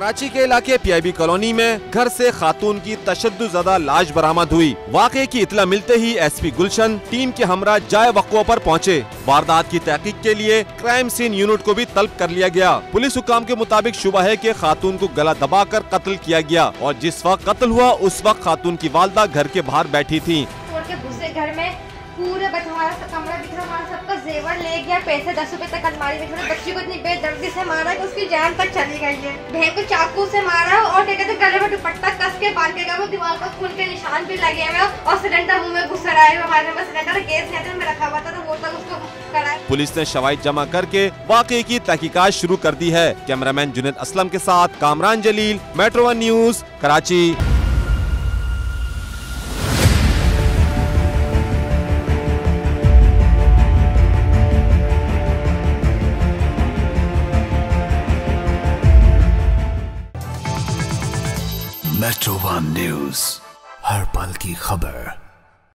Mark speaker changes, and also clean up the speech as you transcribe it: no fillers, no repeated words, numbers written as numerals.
Speaker 1: कराची के इलाके PIB colony में घर से खातून की तशद्दुज़दा लाश बरामद हुई। वाक़े की इत्तला मिलते ही एसपी गुलशन टीम के हमरा जाए वक़्वा पर पहुँचे। वारदात की तहकीक के लिए क्राइम सीन यूनिट को भी तलब कर लिया गया। पुलिस हुकाम के मुताबिक शुबा है कि खातून को गला दबाकर कत्ल किया गया और जिस वक्त कत्ल हुआ उस वक्त खातून की वालदा घर के बाहर बैठी थी।
Speaker 2: घर में पूरे हमारा कमरा बिखरा, हमारा सबका जेवर ले गया, पैसे 10 रुपए तक अलमारी में, बच्ची को इतनी बेदर्दी से मारा कि उसकी जान तक चली गई है। बहन को चाकू से मारा और क्या कहते गले में दुपट्टा कस के बांध के गया। वो दीवार पर खून के निशान भी लगे हुए और सिलेंडर मुंह में घुस रहा है। हमारे पास सिलेंडर गैस सिलेंडर में रखा हुआ था तो वो तक उसको कराया। पुलिस ने शवाहिद जमा करके वाकये की तहकीकात शुरू कर दी है। कैमरामैन जुनैद असलम के साथ Kamran Jalil, Metro 1 News, Karachi.
Speaker 3: Metro 1 News, हर पल की खबर।